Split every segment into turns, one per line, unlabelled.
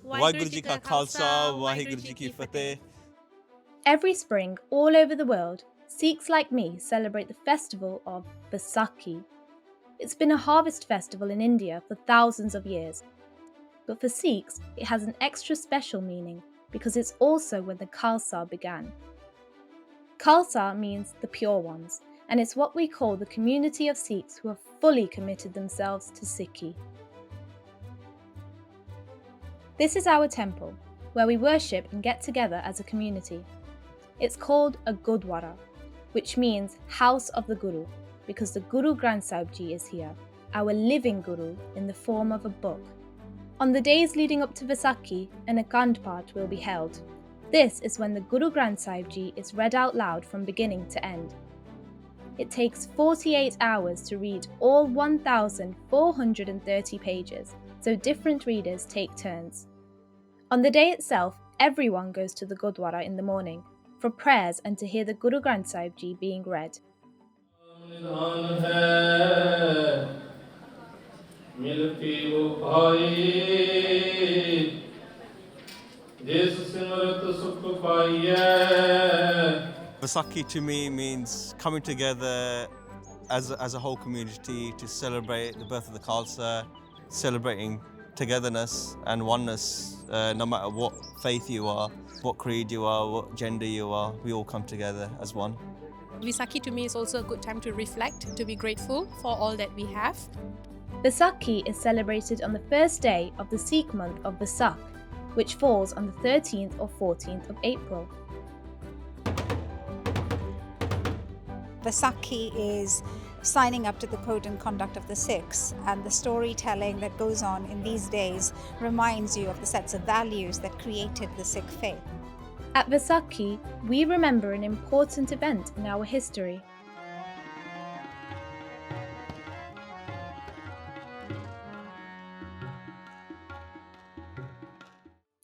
Waheguru Ji Ka Khalsa, Waheguru Ji Ki Fateh.
Every spring, all over the world, Sikhs like me celebrate the festival of Vaisakhi. It's been a harvest festival in India for thousands of years. But for Sikhs, it has an extra special meaning because it's also when the Khalsa began. Khalsa means the pure ones, and it's what we call the community of Sikhs who have fully committed themselves to Sikhi. This is our temple, where we worship and get together as a community. It's called a Gurdwara, which means House of the Guru, because the Guru Gobind Singh Ji is here, our living Guru in the form of a book. On the days leading up to Vaisakhi, an Akand Path will be held. This is when the Guru Gobind Singh Ji is read out loud from beginning to end. It takes 48 hours to read all 1,430 pages, so different readers take turns. On the day itself, everyone goes to the Gurdwara in the morning for prayers and to hear the Guru Gobind Singh Ji being read.
Vaisakhi to me means coming together as a whole community to celebrate the birth of the Khalsa, celebrating togetherness and oneness, no matter what faith you are, what creed you are, what gender you are, we all come together as one.
Vaisakhi to me is also a good time to reflect, to be grateful for all that we have.
Vaisakhi is celebrated on the first day of the Sikh month of Vaisakh, which falls on the 13th or 14th of April.
Vaisakhi is signing up to the code and conduct of the Sikhs, and the storytelling that goes on in these days reminds you of the sets of values that created the Sikh faith.
At Vaisakhi, we remember an important event in our history.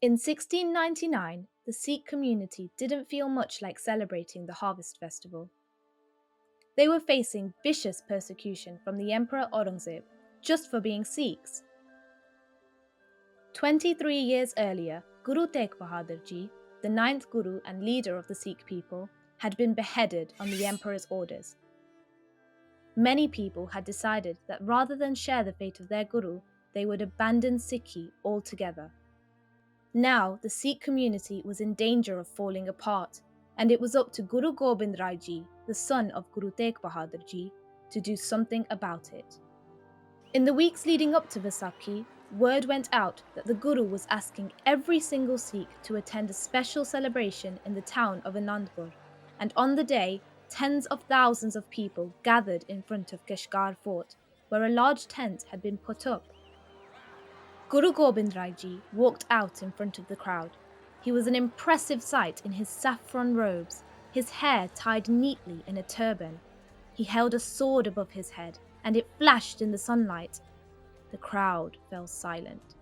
In 1699, the Sikh community didn't feel much like celebrating the harvest festival. They were facing vicious persecution from the Emperor Aurangzeb just for being Sikhs. 23 years earlier, Guru Tegh Bahadur Ji, the ninth Guru and leader of the Sikh people, had been beheaded on the Emperor's orders. Many people had decided that rather than share the fate of their Guru, they would abandon Sikhi altogether. Now the Sikh community was in danger of falling apart, and it was up to Guru Gobind Singh Ji, the son of Guru Tegh Bahadur Ji, to do something about it. In the weeks leading up to Vaisakhi, word went out that the Guru was asking every single Sikh to attend a special celebration in the town of Anandpur, and on the day, tens of thousands of people gathered in front of Kashgar Fort, where a large tent had been put up. Guru Gobind Singh Ji walked out in front of the crowd. He was an impressive sight in his saffron robes, his hair tied neatly in a turban. He held a sword above his head, and it flashed in the sunlight. The crowd fell silent,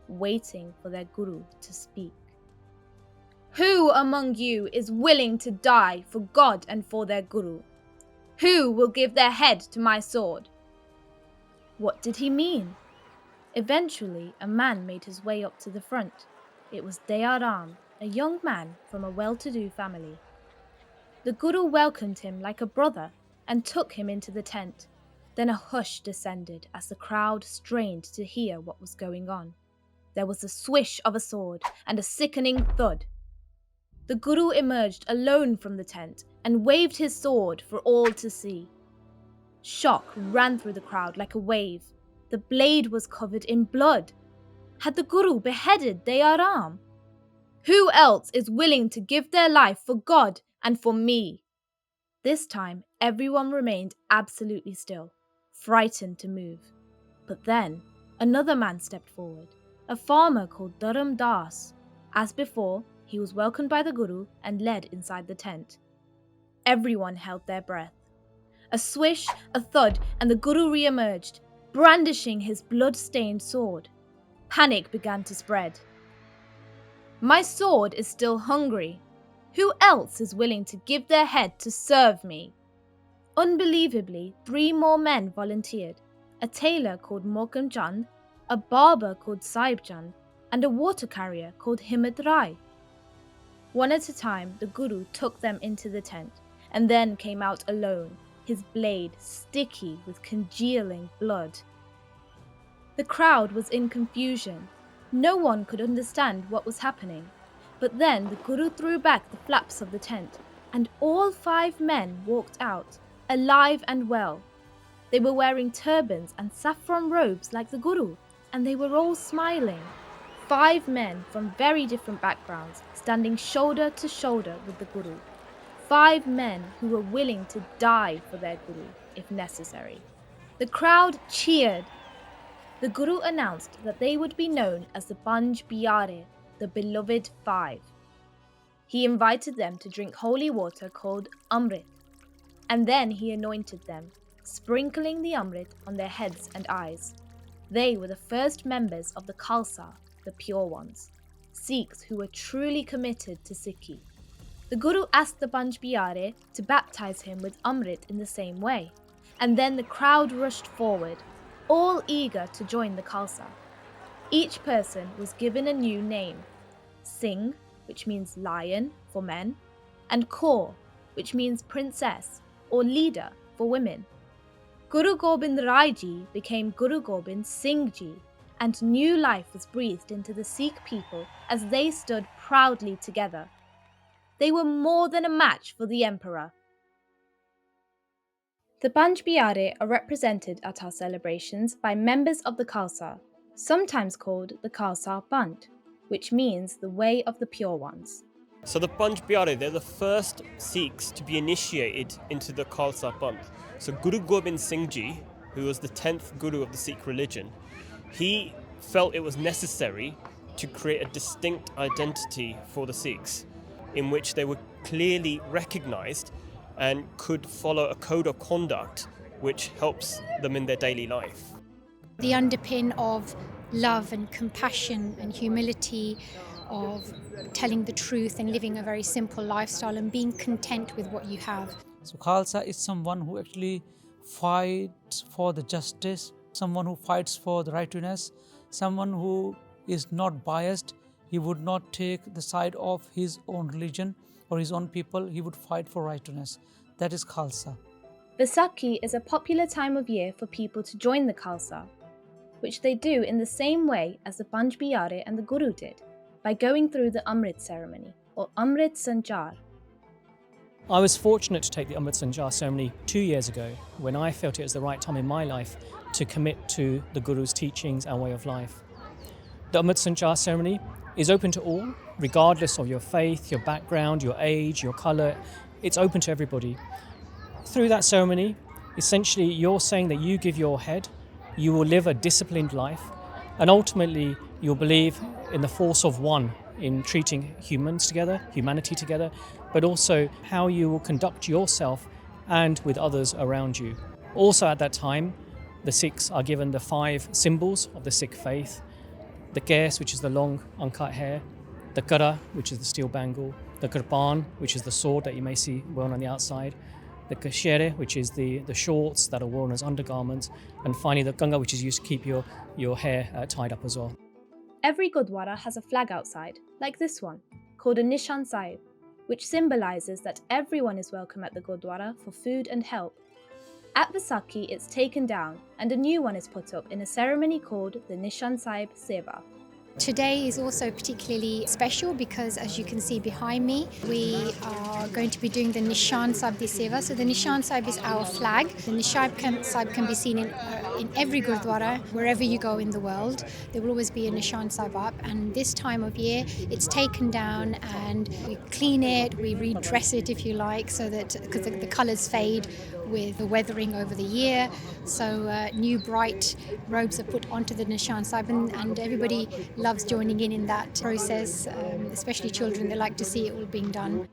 waiting for their Guru to speak. "Who among you is willing to die for God and for their Guru? Who will give their head to my sword?" What did he mean? Eventually, a man made his way up to the front. It was Daya Ram, a young man from a well-to-do family. The Guru welcomed him like a brother and took him into the tent. Then a hush descended as the crowd strained to hear what was going on. There was the swish of a sword and a sickening thud. The Guru emerged alone from the tent and waved his sword for all to see. Shock ran through the crowd like a wave. The blade was covered in blood. Had the Guru beheaded Daya Ram? Who else is willing to give their life for God and for me? This time, everyone remained absolutely still, frightened to move. But then, another man stepped forward, a farmer called Dharam Das. As before, he was welcomed by the Guru and led inside the tent. Everyone held their breath. A swish, a thud, and the Guru re-emerged, brandishing his blood-stained sword. Panic began to spread. "My sword is still hungry. Who else is willing to give their head to serve me?" Unbelievably, 3 more men volunteered, a tailor called Mohkam Chand, a barber called Saib Chand, and a water carrier called Himmat Rai. One at a time, the Guru took them into the tent and then came out alone, his blade sticky with congealing blood. The crowd was in confusion. No one could understand what was happening. But then the Guru threw back the flaps of the tent, and all 5 men walked out, alive and well. They were wearing turbans and saffron robes like the Guru, and they were all smiling. 5 men from very different backgrounds, standing shoulder to shoulder with the Guru. 5 men who were willing to die for their Guru, if necessary. The crowd cheered. The Guru announced that they would be known as the Panj Pyare, the beloved 5. He invited them to drink holy water called Amrit, and then he anointed them, sprinkling the Amrit on their heads and eyes. They were the first members of the Khalsa, the pure ones, Sikhs who were truly committed to Sikhi. The Guru asked the Panj Pyare to baptize him with Amrit in the same way, and then the crowd rushed forward, all eager to join the Khalsa. Each person was given a new name: Singh, which means lion for men, and Kaur, which means princess or leader for women. Guru Gobind Ji became Guru Gobind Singh Ji, and new life was breathed into the Sikh people as they stood proudly together. They were more than a match for the emperor. The Panj Pyare are represented at our celebrations by members of the Khalsa, sometimes called the Khalsa Panth, which means the way of the pure ones.
So the Panj Pyare, they're the first Sikhs to be initiated into the Khalsa Panth. So Guru Gobind Singh Ji, who was the 10th Guru of the Sikh religion, he felt it was necessary to create a distinct identity for the Sikhs, in which they were clearly recognized and could follow a code of conduct which helps them in their daily life.
The underpin of love and compassion and humility, of telling the truth and living a very simple lifestyle and being content with what you have.
So Khalsa is someone who actually fights for the justice, someone who fights for the righteousness, someone who is not biased. He would not take the side of his own religion or his own people. He would fight for righteousness. That is Khalsa.
Vaisakhi is a popular time of year for people to join the Khalsa, which they do in the same way as the Panj Pyare and the Guru did, by going through the Amrit ceremony, or Amrit Sanchar.
I was fortunate to take the Amrit Sanchar ceremony 2 years ago, when I felt it was the right time in my life to commit to the Guru's teachings and way of life. The Amrit Sanchar ceremony is open to all, regardless of your faith, your background, your age, your colour. It's open to everybody. Through that ceremony, essentially you're saying that you give your head, you will live a disciplined life, and ultimately you'll believe in the force of one in treating humanity together, but also how you will conduct yourself and with others around you. Also at that time, the Sikhs are given the 5 symbols of the Sikh faith: the kais, which is the long uncut hair, the kara, which is the steel bangle, the kirpan, which is the sword that you may see worn on the outside, the kashere, which is the shorts that are worn as undergarments, and finally the ganga, which is used to keep your hair tied up as well.
Every Gurdwara has a flag outside, like this one, called a Nishan Sahib, which symbolises that everyone is welcome at the Gurdwara for food and help. At Vaisakhi, it's taken down and a new one is put up in a ceremony called the Nishan Sahib Seva.
Today is also particularly special because, as you can see behind me, we are going to be doing the Nishan Sahib Seva. So the Nishan Sahib is our flag. The Nishan Sahib can be seen in every Gurdwara, wherever you go in the world. There will always be a Nishan Sahib up, and this time of year it's taken down and we clean it, we redress it if you like, so that because the colours fade with the weathering over the year. So new bright robes are put onto the Nishan Sahib, and everybody loves joining in that process, especially children. They like to see it all being done.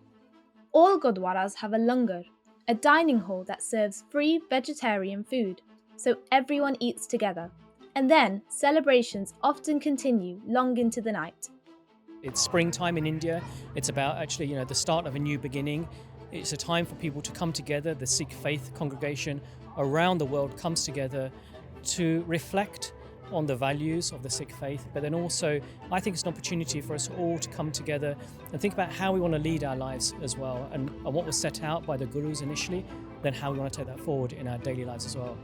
All Gurdwaras have a langar, a dining hall that serves free vegetarian food, so everyone eats together. And then celebrations often continue long into the night.
It's springtime in India. It's about actually, the start of a new beginning. It's a time for people to come together. The Sikh faith congregation around the world comes together to reflect on the values of the Sikh faith, but then also I think it's an opportunity for us all to come together and think about how we want to lead our lives as well, and what was set out by the Gurus initially, then how we want to take that forward in our daily lives as well.